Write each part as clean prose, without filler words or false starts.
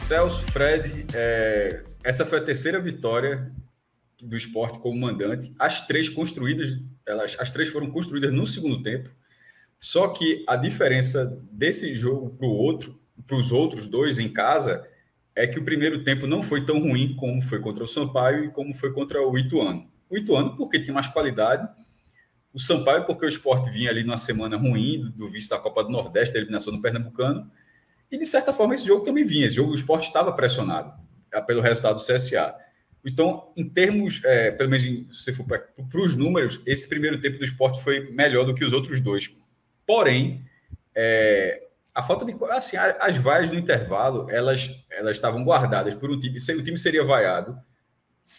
Celso, Fred, essa foi a terceira vitória do Sport como mandante. As três foram construídas no segundo tempo. Só que a diferença desse jogo para os outros dois em casa é que o primeiro tempo não foi tão ruim como foi contra o Sampaio e como foi contra o Ituano. O Ituano porque tinha mais qualidade, o Sampaio porque o Sport vinha ali numa semana ruim do vice da Copa do Nordeste, da eliminação do Pernambucano, e de certa forma esse jogo também vinha. Esse jogo o Sport estava pressionado pelo resultado do CSA. Então, em termos, pelo menos se for para os números, esse primeiro tempo do Sport foi melhor do que os outros dois. Porém, a falta de... Assim, as vaias no intervalo, elas estavam guardadas por um time. O time seria vaiado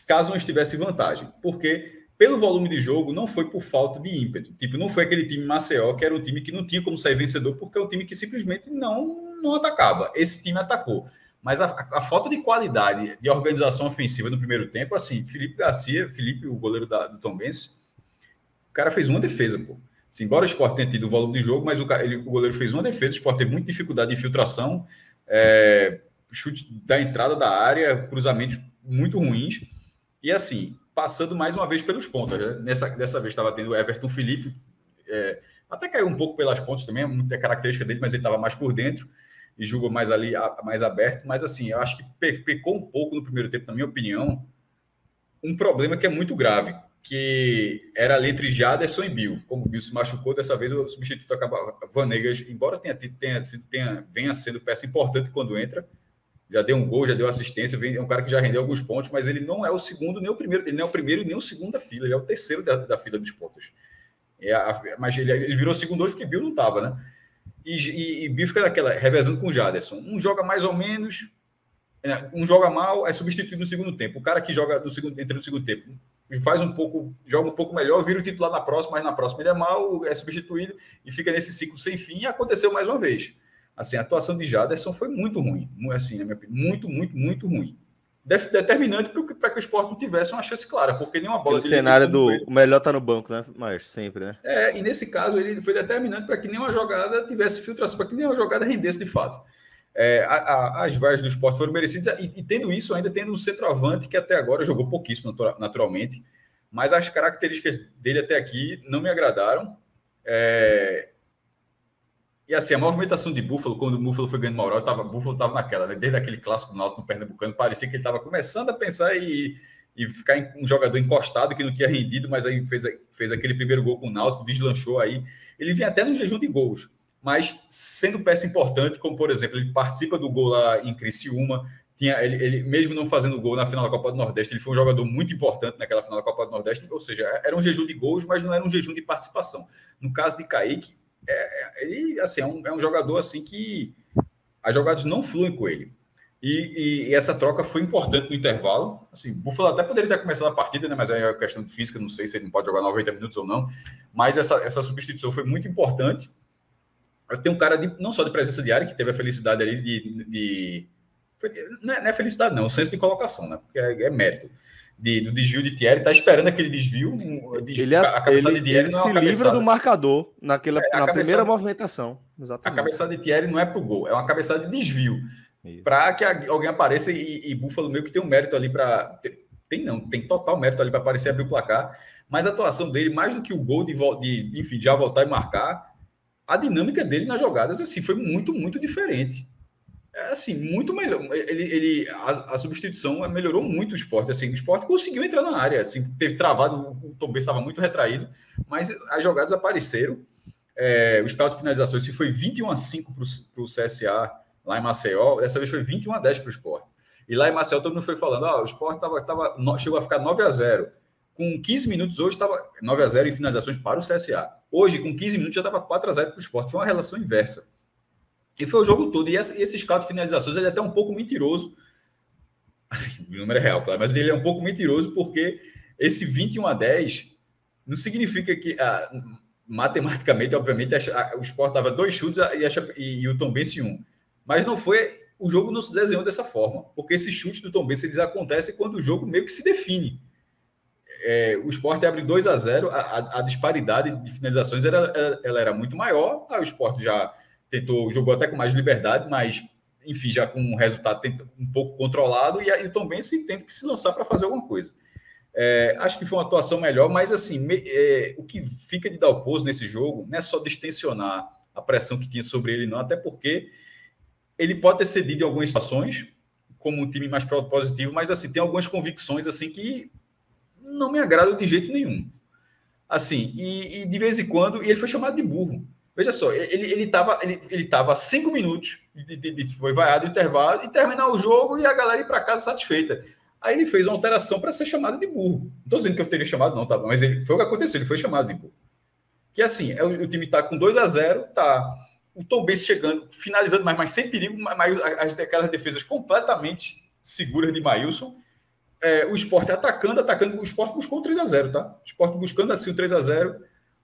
caso não estivesse vantagem. Porque, pelo volume de jogo, não foi por falta de ímpeto. Tipo, não foi aquele time Maceió, que era um time que não tinha como sair vencedor, porque é um time que simplesmente não atacava. Esse time atacou. Mas a falta de qualidade, de organização ofensiva no primeiro tempo, assim, Felipe, o goleiro do Tombense, o cara fez uma defesa, pô. Assim, embora o Sport tenha tido o volume de jogo, mas o goleiro fez uma defesa, o Sport teve muita dificuldade de infiltração, chute da entrada da área, cruzamentos muito ruins, e assim, passando mais uma vez pelos pontos. Né? Dessa vez estava tendo o Everton Felipe, até caiu um pouco pelas pontas também, é muita característica dele, mas ele estava mais por dentro, e jogou mais ali, mais aberto, mas assim, eu acho que pecou um pouco no primeiro tempo, na minha opinião, um problema que é muito grave, que era ali entre Jaderson e Bill. Como o Bill se machucou, dessa vez o substituto acaba Vanegas, embora venha sendo peça importante quando entra, já deu um gol, já deu assistência, é um cara que já rendeu alguns pontos, mas ele não é o segundo, nem o primeiro, ele não é o primeiro e nem o segundo da fila, ele é o terceiro da fila dos pontos. Mas ele virou segundo hoje porque Bill não estava, né? E Bill fica naquela, revezando com o Jaderson. Um joga mais ou menos, um joga mal, é substituído no segundo tempo. O cara que joga entra no segundo tempo joga um pouco melhor, vira o titular na próxima, mas na próxima ele é mal, é substituído e fica nesse ciclo sem fim. E aconteceu mais uma vez. Assim, a atuação de Jaderson foi muito ruim, assim, na minha opinião, muito ruim. Determinante para que o Sport não tivesse uma chance clara, porque nenhuma bola... O cenário o melhor tá no banco, né? Mas sempre, né? E nesse caso ele foi determinante para que nenhuma jogada tivesse filtração, para que nenhuma jogada rendesse de fato. As vaias do Sport foram merecidas, e tendo isso, ainda tendo um centroavante que até agora jogou pouquíssimo, naturalmente, mas as características dele até aqui não me agradaram. E assim, a movimentação de Buffalo, quando o Buffalo foi ganhando moral, o Buffalo estava naquela, né? Desde aquele clássico do Náutico no Pernambucano, parecia que ele estava começando a pensar e ficar um jogador encostado que não tinha rendido, mas aí fez aquele primeiro gol com o Náutico, deslanchou aí. Ele vinha até no jejum de gols, mas sendo peça importante, como por exemplo, ele participa do gol lá em Criciúma, ele mesmo não fazendo gol na final da Copa do Nordeste, ele foi um jogador muito importante naquela final da Copa do Nordeste, ou seja, era um jejum de gols, mas não era um jejum de participação. No caso de Kaique, ele assim, é um jogador assim que as jogadas não fluem com ele. E essa troca foi importante no intervalo. Assim, o Buffalo até poderia ter começado a partida, né? Mas aí é questão de física, não sei se ele não pode jogar 90 minutos ou não. Mas essa substituição foi muito importante. Eu tenho um cara não só de presença diária, que teve a felicidade ali não é felicidade, não, é o senso de colocação, né? Porque é mérito. Do desvio de Thierry, tá esperando aquele desvio. A cabeçada de Thierry não é uma cabeçada. Ele se livra do marcador na primeira movimentação. Exatamente. A cabeçada de Thierry não é pro gol, é uma cabeçada de desvio. Para que alguém apareça e Buffalo meio que tem um mérito ali para... Tem total mérito ali para aparecer e abrir o placar. Mas a atuação dele, mais do que o gol enfim, já voltar e marcar, a dinâmica dele nas jogadas assim, foi muito diferente. Assim, muito melhor. A substituição melhorou muito o Sport. Assim, o Sport conseguiu entrar na área. Assim, teve travado, o Tom Benz estava muito retraído, mas as jogadas apareceram. O scout de finalizações foi 21-5 para o CSA lá em Maceió. Dessa vez foi 21-10 para o Sport. E lá em Maceió todo mundo foi falando: o Sport chegou a ficar 9-0. Com 15 minutos hoje estava 9-0 em finalizações para o CSA. Hoje, com 15 minutos, já estava 4-0 para o Sport. Foi uma relação inversa. E foi o jogo todo. E esse scout de finalizações ele é até um pouco mentiroso. Assim, o número é real, claro, mas ele é um pouco mentiroso porque esse 21-10 não significa que, matematicamente, obviamente, o Sport dava 2 chutes e o Tombense 1. Mas não foi... O jogo não se desenhou dessa forma. Porque esses chutes do Tombense eles acontecem quando o jogo meio que se define. O Sport abre 2-0, a disparidade de finalizações ela era muito maior. O Sport já jogou até com mais liberdade, mas enfim, já com um resultado um pouco controlado, e o Tombense tenta que se lançar para fazer alguma coisa. Acho que foi uma atuação melhor, mas assim, o que fica de Dalpozo nesse jogo não é só distensionar a pressão que tinha sobre ele, não, até porque ele pode ter cedido em algumas situações, como um time mais positivo, mas assim, tem algumas convicções assim que não me agradam de jeito nenhum. Assim, e de vez em quando, e ele foi chamado de burro. Veja só, ele tava 5 minutos, foi vaiado o intervalo, e terminar o jogo e a galera ir para casa satisfeita. Aí ele fez uma alteração para ser chamado de burro. Não estou dizendo que eu teria chamado, não, tá? Mas foi o que aconteceu, ele foi chamado de burro. Que assim, o time está com 2-0, tá o Tombense chegando, finalizando, mas sem perigo, mas aquelas defesas completamente seguras de Maílson. O Sport atacando, o Sport buscou um 3-0, tá? O Sport buscando assim o 3-0.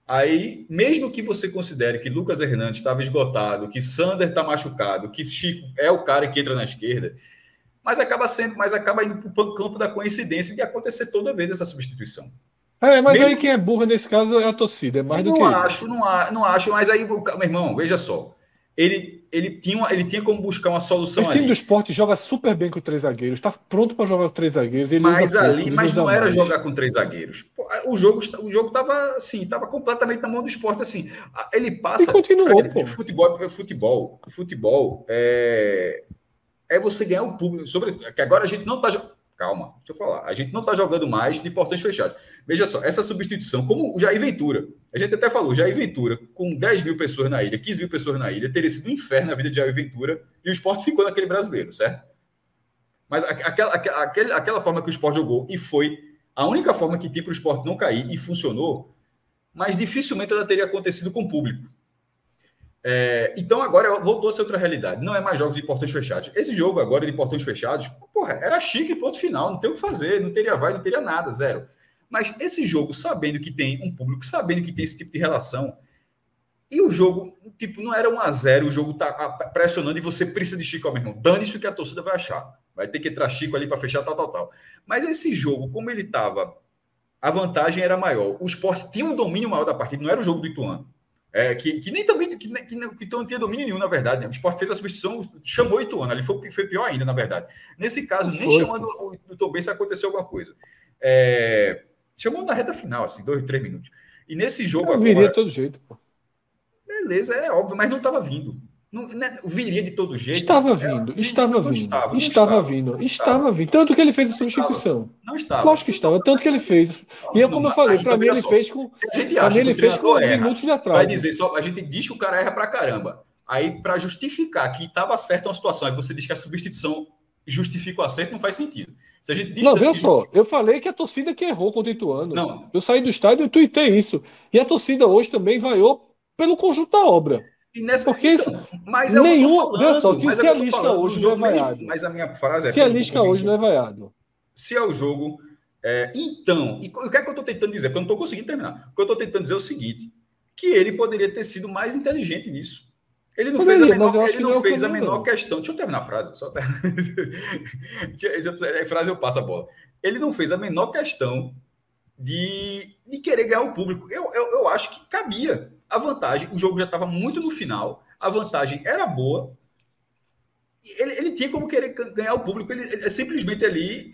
Aí, mesmo que você considere que Lucas Hernandes estava esgotado, que Sander está machucado, que Chico é o cara que entra na esquerda, mas acaba indo para o campo da coincidência de acontecer toda vez essa substituição. Mas mesmo aí quem é burro nesse caso é a torcida, é mais do que isso. Não acho, mas aí, meu irmão, veja só. Ele tinha como buscar uma solução ali. O time do Sport joga super bem com 3 zagueiros, está pronto para jogar com 3 zagueiros. Mas não era jogar com 3 zagueiros. O jogo estava assim, estava completamente na mão do Sport assim. Ele passa. E continuou, Futebol é você ganhar o público. Que agora a gente não está. Calma, deixa eu falar. A gente não está jogando mais de portões fechados. Veja só, essa substituição, como o Jair Ventura, a gente até falou, Jair Ventura, com 10 mil pessoas na ilha, 15 mil pessoas na ilha, teria sido um inferno na vida de Jair Ventura, e o Sport ficou naquele brasileiro, certo? Mas aquela forma que o Sport jogou, e foi a única forma que tinha para o Sport não cair, e funcionou, mas dificilmente ela teria acontecido com o público. Então agora voltou a ser outra realidade. Não é mais jogos de portões fechados. Esse jogo agora de portões fechados, era chique, ponto final. Não tem o que fazer, não teria vai, não teria nada, zero. Mas esse jogo, sabendo que tem um público, sabendo que tem esse tipo de relação, e o jogo, tipo, não era 1-0, o jogo tá pressionando e você precisa de Chico, meu irmão. Dane-se o que a torcida vai achar. Vai ter que entrar Chico ali para fechar, tal. Mas esse jogo, como ele estava, a vantagem era maior. O Sport tinha um domínio maior da partida, não era o jogo do Ituano. Que nem também que não tinha domínio nenhum, na verdade. Né? O Sport fez a substituição, chamou o Ituano, ali foi pior ainda, na verdade. Nesse caso, nem chamando o Tombense aconteceu alguma coisa. Chamou na reta final, assim, 2, 3 minutos. E nesse jogo agora... viria de todo jeito, pô. Beleza, é óbvio, mas não estava vindo. Não viria de todo jeito. Estava vindo. Tanto que ele fez a substituição. Não estava. Lógico que estava, tanto que ele fez. E é como eu falei, para mim ele fez com. Se a gente acha que o treinador erra, minutos de atraso. Vai dizer só, a gente diz que o cara erra pra caramba. Aí, para justificar que estava certa uma situação, aí você diz que a substituição justifica o acerto, não faz sentido. Se a gente diz não, veja só, eu falei que a torcida que errou contra o Ituano. Não. Eu saí do estádio e tuitei isso. E a torcida hoje também vaiou pelo conjunto da obra. Porque mas nenhum. Veja só, se a Lisca hoje não é vaiado. Mas a minha frase é. Se a Lisca hoje não é vaiado. Se é o jogo. Então, e o que é que eu estou tentando dizer? Porque eu não estou conseguindo terminar. O que eu estou tentando dizer é o seguinte: que ele poderia ter sido mais inteligente nisso. Ele não fez a menor questão. Deixa eu terminar a frase. A frase eu passo a bola. Ele não fez a menor questão de querer ganhar o público. Eu acho que cabia. A vantagem, o jogo já estava muito no final, a vantagem era boa. Ele tinha como querer ganhar o público. Ele simplesmente ali,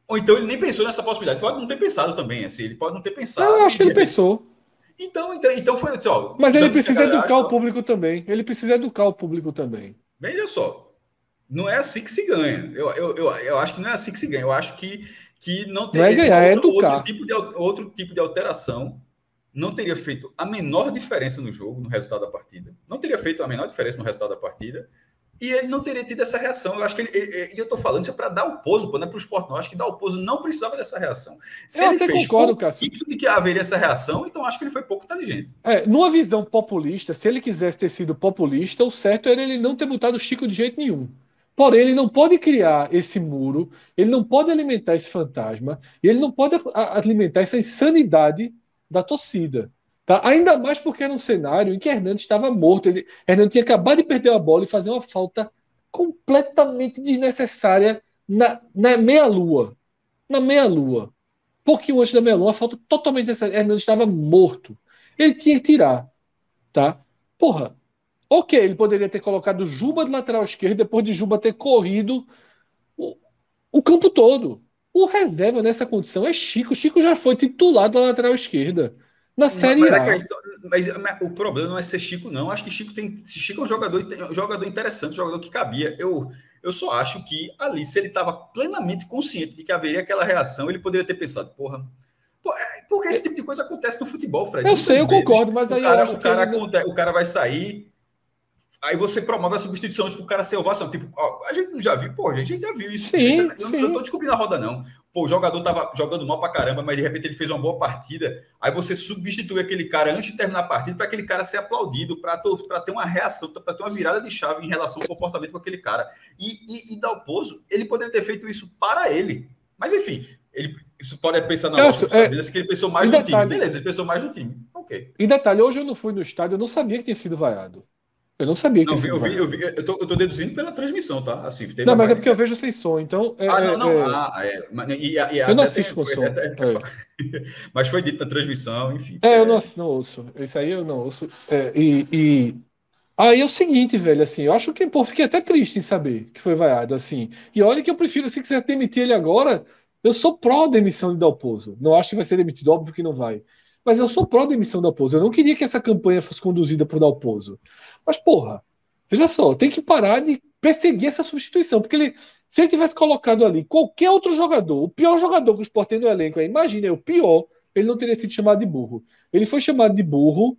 ou então ele nem pensou nessa possibilidade. Pode não ter pensado também, assim. Ele pode não ter pensado. Eu acho que ele pensou. Então foi assim, ó. Mas ele precisa educar o público também. Ele precisa educar o público também. Veja só. Não é assim que se ganha. Eu acho que não é assim que se ganha. Eu acho que não teria. Não é ganhar, é educar. Outro tipo de alteração não teria feito a menor diferença no jogo, no resultado da partida. Não teria feito a menor diferença no resultado da partida. E ele não teria tido essa reação. Eu acho que eu estou falando isso é para dar o pouso, não é para o Sport, não. Eu acho que dar o pouso não precisava dessa reação. Se eu ele até fez concordo, Cássio, de que haveria essa reação, então acho que ele foi pouco inteligente. Numa visão populista, se ele quisesse ter sido populista, o certo era ele não ter botado o Chico de jeito nenhum. Porém, ele não pode criar esse muro, ele não pode alimentar esse fantasma, e ele não pode alimentar essa insanidade da torcida. Tá? Ainda mais porque era um cenário em que Hernandes estava morto. Hernandes tinha acabado de perder a bola e fazer uma falta completamente desnecessária na meia-lua. Na meia-lua. Pouquinho antes da meia-lua, uma falta totalmente desnecessária. Hernandes estava morto. Ele tinha que tirar. Tá? Porra, Ok, ele poderia ter colocado Juba de lateral esquerdo depois de Juba ter corrido o, o campo todo. O reserva nessa condição é Chico. Chico já foi titular da lateral esquerda na Série Mas, é que A. mas o problema não é ser Chico, não. Acho que Chico é um jogador interessante, um jogador que cabia. Eu só acho que ali, se ele estava plenamente consciente de que haveria aquela reação, ele poderia ter pensado, porra. Porque esse tipo de coisa acontece no futebol, Fred. Eu Muitas sei, eu vezes concordo, mas aí eu acho que o cara vai sair. Aí você promove a substituição, tipo, o cara ser ovação. Tipo, ó, a gente não já viu, pô, a gente já viu isso. sim, Eu não tô sim. descobrindo a roda, não. Pô, o jogador tava jogando mal pra caramba, mas de repente ele fez uma boa partida. Aí você substitui aquele cara antes de terminar a partida para aquele cara ser aplaudido, para ter uma reação, para ter uma virada de chave em relação ao comportamento com aquele cara. E Dalpozo, ele poderia ter feito isso para ele. Mas enfim, isso pode pensar na lógica dos fazendas, que ele pensou mais no time. Beleza, ele pensou mais no time. Ok. E detalhe, hoje eu não fui no estádio, eu não sabia que tinha sido vaiado. Eu não sabia que Não, tinha sido vaiado. Eu tô deduzindo pela transmissão, tá? Assim, teve Não, mas é porque eu vejo sem som, então. não. E Eu não até assisto com som. Mas foi dito na transmissão, enfim. Eu não ouço. Isso aí eu não ouço. Aí é o seguinte, velho, assim, eu acho que, pô, fiquei até triste em saber que foi vaiado, assim. E olha que eu prefiro, se quiser demitir ele agora, eu sou pró-demissão de Dalpozo. Não acho que vai ser demitido, óbvio que não vai. Mas eu sou pró-demissão de Dalpozo. Eu não queria que essa campanha fosse conduzida por Dalpozo. Mas, porra, veja só, tem que parar de perseguir essa substituição, porque se ele tivesse colocado ali qualquer outro jogador, o pior jogador que o Sport tem no elenco, imagina, o pior, ele não teria sido chamado de burro. Ele foi chamado de burro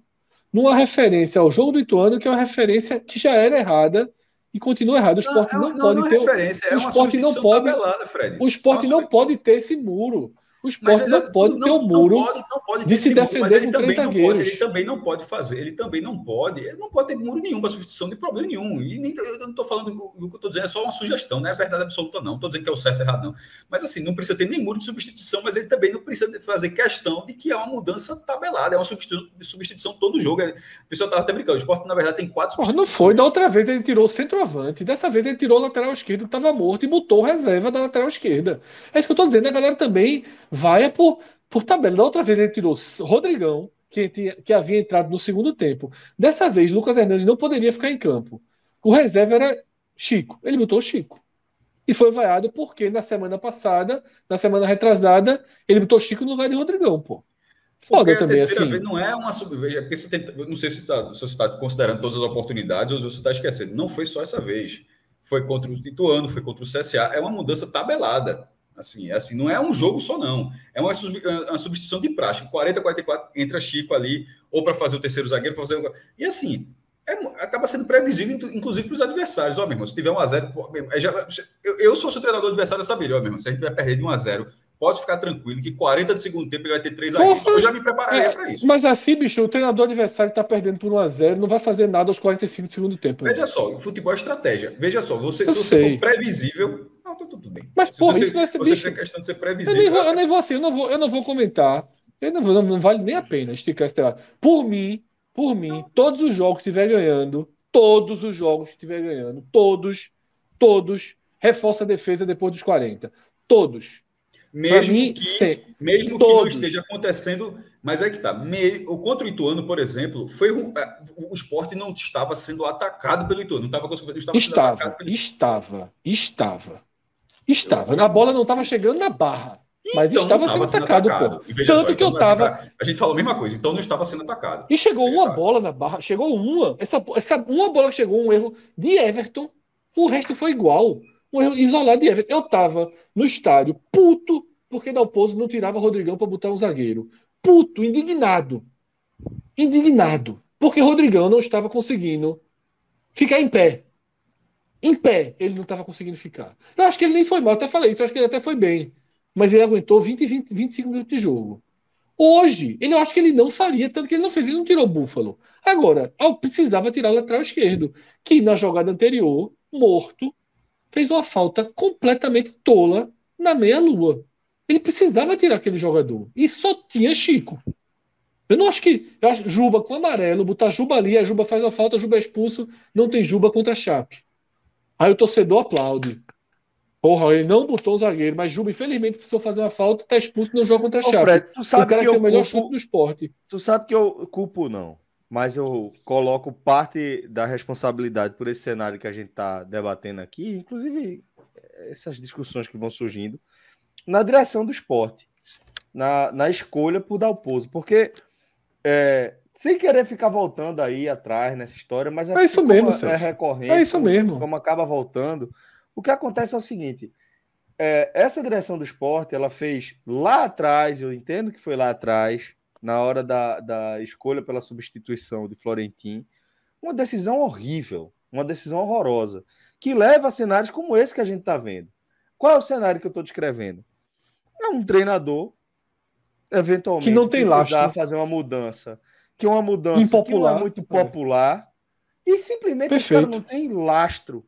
numa referência ao jogo do Ituano, que é uma referência que já era errada e continua errada. O esporte não pode é ter. referência, O é uma esporte não substituição pode. tabelada, Fred. O esporte não pode ter esse muro. O Mas esporte não pode ter o muro não pode de ter se esse muro, mas defender com três zagueiros. ele também não pode fazer, ele não pode ter muro nenhum para substituição de problema nenhum. E nem, eu não estou falando, o que eu estou dizendo é só uma sugestão, não é verdade absoluta, não. Estou dizendo que é o certo e errado, não. Mas assim, não precisa ter nem muro de substituição, mas ele também não precisa fazer questão de que é uma mudança tabelada, é uma substituição todo jogo. O pessoal estava até brincando, o esporte, na verdade, tem 4 Porra, não foi. Da outra vez ele tirou o centroavante. Dessa vez ele tirou o lateral esquerdo que estava morto e botou reserva da lateral esquerda. É isso que eu estou dizendo. A galera também vai por tabela. Da outra vez ele tirou Rodrigão, que havia entrado no segundo tempo. Dessa vez, Lucas Hernandes não poderia ficar em campo. O reserva era Chico. Ele botou o Chico. E foi vaiado porque na semana passada, na semana retrasada, ele botou Chico no lugar de Rodrigão, pô. Porque Foda a também, terceira assim. vez não é uma subveja, porque você tem, eu não sei se você está considerando todas as oportunidades ou se você está esquecendo. Não foi só essa vez. Foi contra o Ituano, foi contra o CSA. É uma mudança tabelada. Assim, não é um jogo só, não. É uma substituição de praxe. 40, 44, entra Chico ali, ou para fazer o terceiro zagueiro, para fazer. E assim, acaba sendo previsível, inclusive para os adversários. Ó, meu irmão, se tiver 1-0, eu se fosse o treinador adversário, eu saberia, ó, meu irmão, se a gente vai perder de 1-0. Pode ficar tranquilo que 40 de segundo tempo ele vai ter 3 zagueiros. Eu já me prepararia para isso. Mas assim, bicho, o treinador adversário está perdendo por 1-0, não vai fazer nada aos 45 do segundo tempo. Veja só, o futebol é estratégia. Veja só, se você for previsível, não, tá tudo bem. Mas, se porra, você, isso não é ser você bicho. tem a questão de ser previsível. Eu nem vou assim, eu não vou comentar. Não vale nem a pena esticar esse debate. Por mim, todos os jogos que estiver ganhando, todos, reforça a defesa depois dos 40. Todos. Mesmo que não esteja acontecendo, mas é que tá. Contra o Ituano, por exemplo, o Sport não estava sendo atacado pelo Ituano. Não Estava. A bola não estava chegando na barra. Mas então, estava sendo atacado, pô. Tanto que eu tava. A gente falou a mesma coisa, então não estava sendo atacado. E chegou uma bola na barra, chegou uma. Essa uma bola que chegou, um erro de Everton. O resto foi igual. Um erro isolado de Everton. Eu tava no estádio, puto, porque Dalpozo não tirava Rodrigão para botar um zagueiro. Puto, indignado. Porque Rodrigão não estava conseguindo ficar em pé. Em pé, ele não estava conseguindo ficar. Eu acho que ele nem foi mal, até falei isso, eu acho que ele até foi bem. Mas ele aguentou 25 minutos de jogo. Hoje, eu acho que ele não faria, tanto que ele não fez, ele não tirou o Búfalo. Agora, precisava tirar o lateral esquerdo, que na jogada anterior, morto, fez uma falta completamente tola na meia-lua. Ele precisava tirar aquele jogador. E só tinha Chico. Eu não acho que. Eu acho Juba com amarelo, botar Juba ali, a Juba faz a falta, a Juba é expulso, não tem Juba contra a Chape. Aí o torcedor aplaude. Porra, ele não botou o zagueiro, mas Juba, infelizmente, precisou fazer uma falta, tá expulso no jogo contra a Chape. Fred, tu sabe o cara que é o melhor chute do esporte. Tu sabe que eu culpo, não. mas eu coloco parte da responsabilidade por esse cenário que a gente está debatendo aqui, inclusive essas discussões que vão surgindo, na direção do Sport, na escolha por Dalpozo, porque sem querer ficar voltando aí atrás nessa história, mas é isso mesmo, é recorrente, é isso mesmo. Como acaba voltando, o que acontece é o seguinte, essa direção do Sport, ela fez lá atrás, eu entendo que foi lá atrás, na hora da escolha pela substituição de Florentin, uma decisão horrível, uma decisão horrorosa, que leva a cenários como esse que a gente está vendo. Qual é o cenário que eu estou descrevendo? É um treinador, eventualmente, que não tem lastro, fazer uma mudança, que é uma mudança impopular, que não é muito popular, e simplesmente esse cara não tem lastro.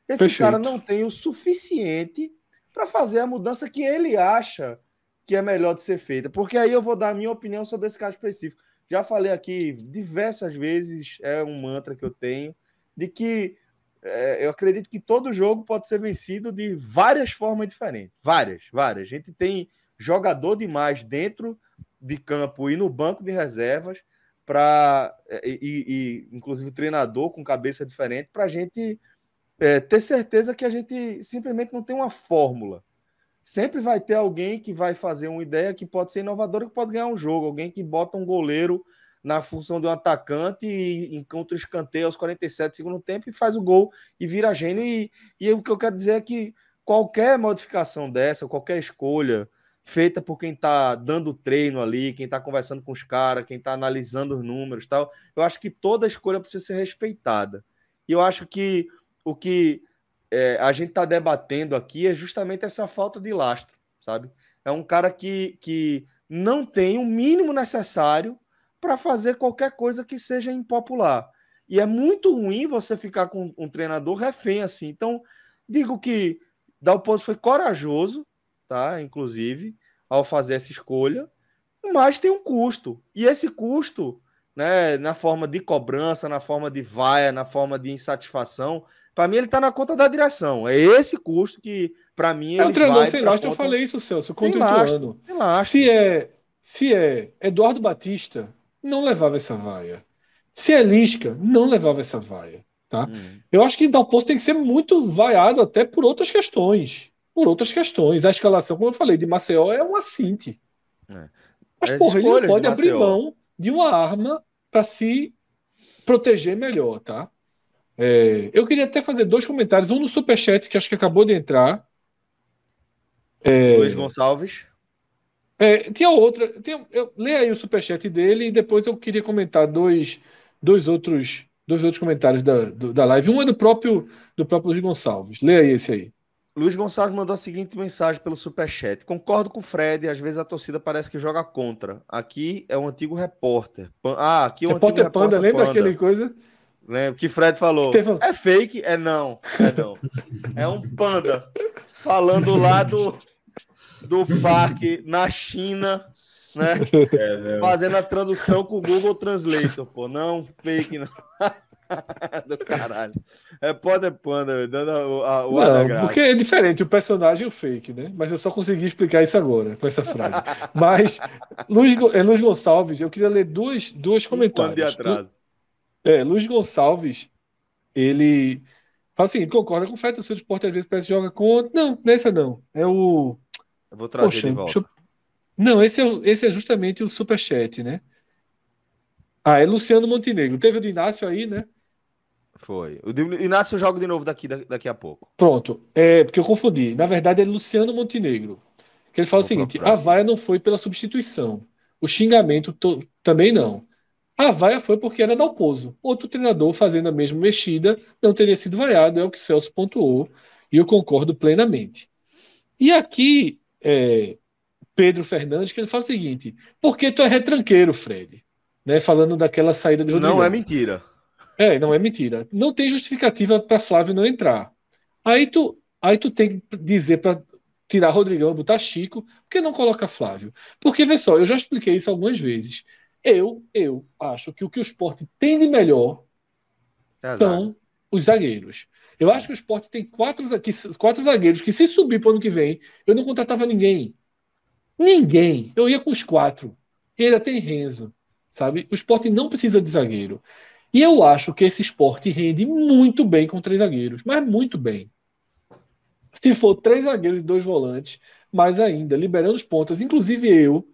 Esse cara não tem o suficiente para fazer a mudança que ele acha que é melhor de ser feita. Porque aí eu vou dar a minha opinião sobre esse caso específico. Já falei aqui diversas vezes, é um mantra que eu tenho, de que eu acredito que todo jogo pode ser vencido de várias formas diferentes. Várias. A gente tem jogador demais dentro de campo e no banco de reservas, inclusive treinador com cabeça diferente, para a gente ter certeza que a gente simplesmente não tem uma fórmula. Sempre vai ter alguém que vai fazer uma ideia que pode ser inovadora, que pode ganhar um jogo. Alguém que bota um goleiro na função de um atacante e encontra o escanteio aos 47 do segundo tempo e faz o gol e vira gênio. E o que eu quero dizer é que qualquer modificação dessa, qualquer escolha feita por quem está dando treino ali, quem está conversando com os caras, quem está analisando os números e tal, eu acho que toda escolha precisa ser respeitada. E eu acho que o que a gente está debatendo aqui é justamente essa falta de lastro, sabe? É um cara que não tem o mínimo necessário para fazer qualquer coisa que seja impopular. E é muito ruim você ficar com um treinador refém assim. Então, digo que Dalpozo foi corajoso, tá? Inclusive, ao fazer essa escolha, mas tem um custo. E esse custo, né, na forma de cobrança, na forma de vaia, na forma de insatisfação, para mim ele está na conta da direção. É esse custo que, para mim, ele treinador sem lastro, eu falei isso, Celso, contra o Ituano. Se é Eduardo Batista, não levava essa vaia. Se é Lisca, não levava essa vaia. Tá? Eu acho que Dalpozo tem que ser muito vaiado até por outras questões. A escalação, como eu falei, de Maceió é um assinte. Mas, porra, ele não pode abrir mão de uma arma para se proteger melhor, tá? Eu queria até fazer 2 comentários. Um no Superchat, que acho que acabou de entrar. Luiz Gonçalves. Tinha outra. Leia aí o Superchat dele e depois eu queria comentar dois outros comentários da live. Um é do próprio Luiz Gonçalves. Leia aí esse aí. Luiz Gonçalves mandou a seguinte mensagem pelo Superchat. Concordo com o Fred, às vezes a torcida parece que joga contra. Aqui é um antigo repórter. Aqui é um antigo repórter Panda. Lembra aquele coisa? Lembra que Fred falou. É fake? Não. É um panda falando lá do parque na China, né? Fazendo a tradução com o Google Translator, pô. Não, fake não. Do caralho. Panda, dando o ar da graça. Porque é diferente o personagem e o fake, né? Mas eu só consegui explicar isso agora, com essa frase. Mas, Luiz Gonçalves, eu queria ler dois comentários. De atraso. Luiz Gonçalves, ele fala o seguinte: concorda com o Fred, o seu esporte às vezes parece que joga contra. Não, nessa não. É o. Eu vou trazer de volta. Não, esse é justamente o Superchat, né? É Luciano Montenegro. Teve o do Inácio aí, né? Foi. O Inácio joga de novo daqui a pouco. Pronto. Porque eu confundi. Na verdade, é Luciano Montenegro. Que ele fala o seguinte: a vaia não foi pela substituição. O xingamento também não. A vaia foi porque era Dalpozo. Outro treinador fazendo a mesma mexida não teria sido vaiado, é o que Celso pontuou. E eu concordo plenamente. E aqui, Pedro Fernandes, que ele fala o seguinte: por que tu é retranqueiro, Fred? Né, falando daquela saída de Rodrigo. Não é mentira. Não é mentira. Não tem justificativa para Flávio não entrar. Aí tu tem que dizer para tirar Rodrigão, botar Chico, por que não coloca Flávio? Porque, vê só, eu já expliquei isso algumas vezes. Eu acho que o Sport tem de melhor são os zagueiros. Eu acho que o Sport tem 4 zagueiros que, se subir para o ano que vem, eu não contratava ninguém. Eu ia com os 4. E ainda tem Renzo. sabe? O Sport não precisa de zagueiro. E eu acho que esse Sport rende muito bem com 3 zagueiros, mas muito bem. Se for 3 zagueiros e 2 volantes, mais ainda, liberando os pontas, inclusive eu,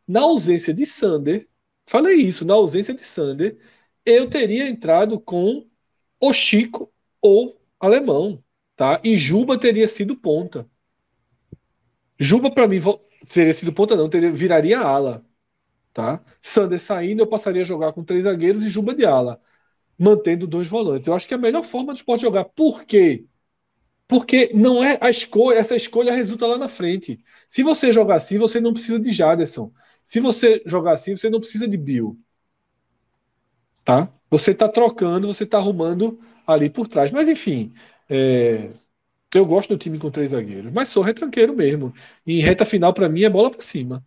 na ausência de Sander, falei isso, na ausência de Sander, eu teria entrado com o Chico ou Alemão, tá? E Juba teria sido ponta. Juba, para mim, teria sido ponta, não, viraria ala, tá? Sander saindo, eu passaria a jogar com 3 zagueiros e Juba de ala, mantendo 2 volantes. Eu acho que é a melhor forma do Sport jogar. Por quê? Porque não é a escolha, essa escolha resulta lá na frente. Se você jogar assim, você não precisa de Jaderson. Se você jogar assim, você não precisa de Bill, tá? Você está trocando, você está arrumando ali por trás. Mas enfim, eu gosto do time com 3 zagueiros, mas sou retranqueiro mesmo. E em reta final, para mim, é bola para cima.